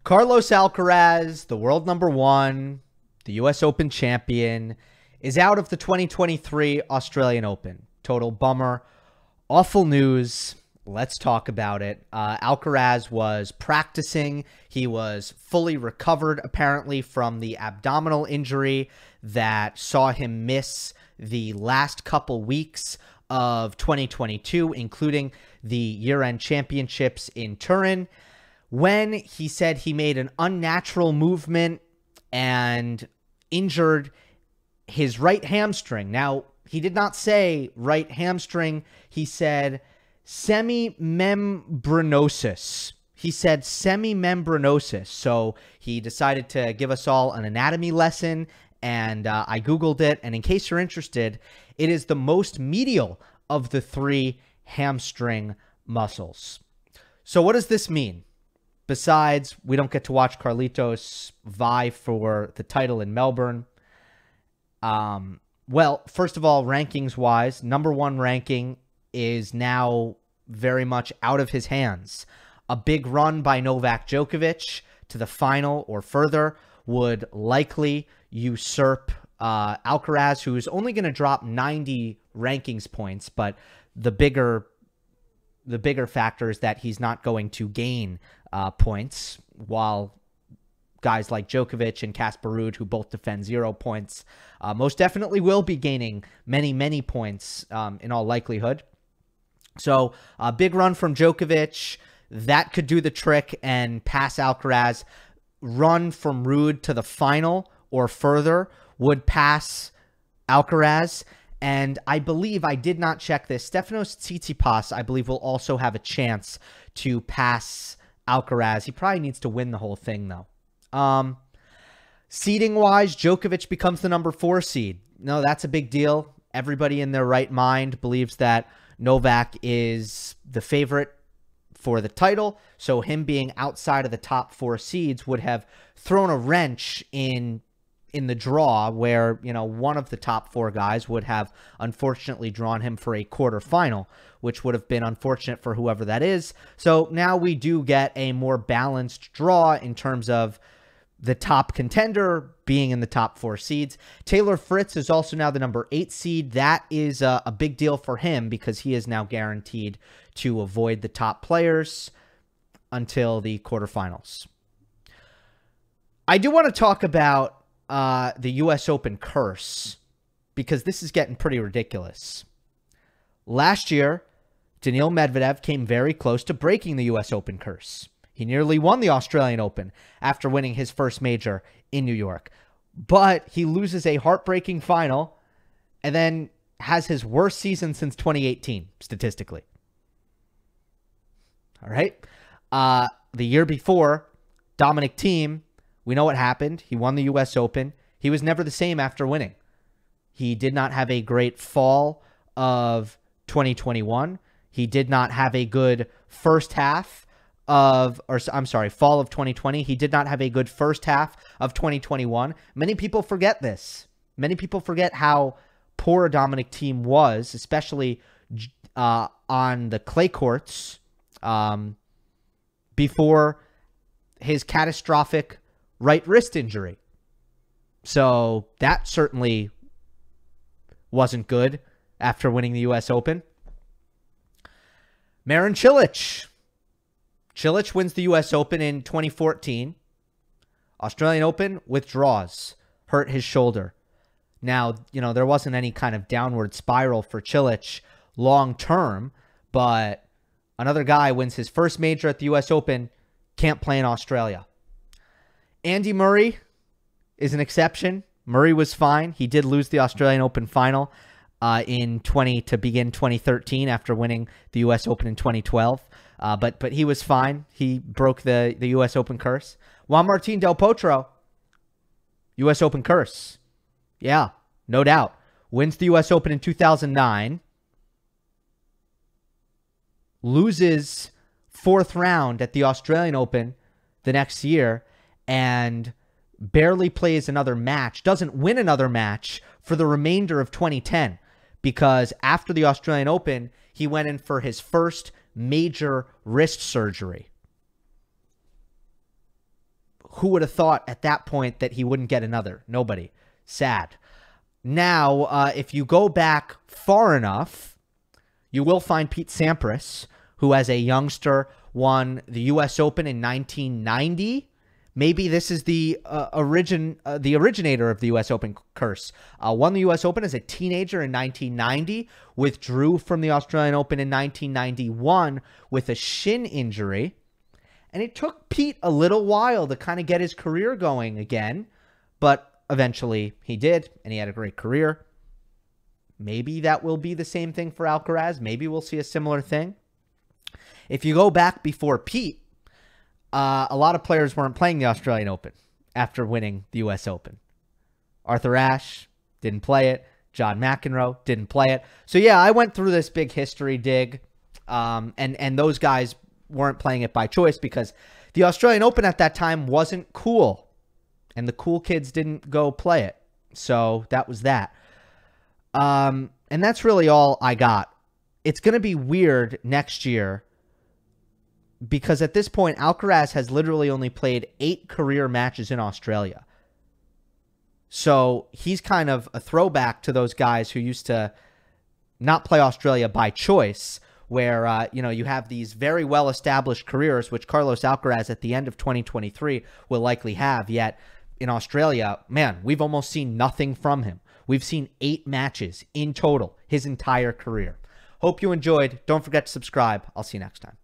Carlos Alcaraz, the world number one, the U.S. Open champion, is out of the 2023 Australian Open. Total bummer. Awful news. Let's talk about it. Alcaraz was practicing. He was fully recovered, apparently, from the abdominal injury that saw him miss the last couple weeks of 2022, including the year-end championships in Turin, when he said he made an unnatural movement and injured his right hamstring. Now, he did not say right hamstring. He said semimembranosus. He said semimembranosus. So he decided to give us all an anatomy lesson, and I Googled it. And in case you're interested, it is the most medial of the three hamstring muscles. So what does this mean? Besides, we don't get to watch Carlitos vie for the title in Melbourne. Well, first of all, rankings-wise, number one ranking is now very much out of his hands. A big run by Novak Djokovic to the final or further would likely usurp Alcaraz, who is only going to drop 90 rankings points, but the bigger factor is that he's not going to gain points, while guys like Djokovic and Casper Ruud, who both defend 0 points, most definitely will be gaining many, many points in all likelihood. So a big run from Djokovic. That could do the trick and pass Alcaraz. Run from Ruud to the final or further would pass Alcaraz. And I believe, I did not check this, Stefanos Tsitsipas, I believe, will also have a chance to pass Alcaraz. He probably needs to win the whole thing, though. Seeding-wise, Djokovic becomes the number 4 seed. No, that's a big deal. Everybody in their right mind believes that Novak is the favorite for the title, so him being outside of the top 4 seeds would have thrown a wrench in the draw, where, you know, one of the top 4 guys would have unfortunately drawn him for a quarterfinal, which would have been unfortunate for whoever that is. So now we do get a more balanced draw in terms of the top contender being in the top 4 seeds. Taylor Fritz is also now the number 8 seed. That is a big deal for him because he is now guaranteed to avoid the top players until the quarterfinals. I do want to talk about the U.S. Open curse, because this is getting pretty ridiculous. Last year, Daniil Medvedev came very close to breaking the U.S. Open curse. He nearly won the Australian Open after winning his first major in New York. But he loses a heartbreaking final and then has his worst season since 2018, statistically. All right. The year before, Dominic Thiem, we know what happened. He won the U.S. Open. He was never the same after winning. He did not have a great fall of 2021. He did not have a good first half of, or I'm sorry, fall of 2020. He did not have a good first half of 2021. Many people forget this. Many people forget how poor Dominic Thiem was, especially on the clay courts before his catastrophic right wrist injury. So that certainly wasn't good after winning the U.S. Open. Marin Chilich. Chilich wins the U.S. Open in 2014. Australian Open withdraws. Hurt his shoulder. Now, you know, there wasn't any kind of downward spiral for Chilich long term, but another guy wins his first major at the U.S. Open, can't play in Australia. Andy Murray is an exception. Murray was fine. He did lose the Australian Open final to begin 2013 after winning the U.S. Open in 2012. But he was fine. He broke the U.S. Open curse. Juan Martín del Potro, U.S. Open curse. Yeah, no doubt. Wins the U.S. Open in 2009. Loses 4th round at the Australian Open the next year and barely plays another match, doesn't win another match for the remainder of 2010, because after the Australian Open, he went in for his first major wrist surgery. who would have thought at that point that he wouldn't get another? Nobody. Sad. Now, if you go back far enough, you will find Pete Sampras, who as a youngster won the U.S. Open in 1990. Maybe this is the originator of the U.S. Open curse. Won the U.S. Open as a teenager in 1990, withdrew from the Australian Open in 1991 with a shin injury. And it took Pete a little while to kind of get his career going again, but eventually he did, and he had a great career. Maybe that will be the same thing for Alcaraz. Maybe we'll see a similar thing. If you go back before Pete, a lot of players weren't playing the Australian Open after winning the U.S. Open. Arthur Ashe didn't play it. John McEnroe didn't play it. So, yeah, I went through this big history dig, and those guys weren't playing it by choice because the Australian Open at that time wasn't cool, and the cool kids didn't go play it. So that was that. And that's really all I got. It's going to be weird next year because at this point, Alcaraz has literally only played 8 career matches in Australia. So he's kind of a throwback to those guys who used to not play Australia by choice, where, you have these very well-established careers, which Carlos Alcaraz at the end of 2023 will likely have. Yet in Australia, man, we've almost seen nothing from him. We've seen 8 matches in total his entire career. Hope you enjoyed. Don't forget to subscribe. I'll see you next time.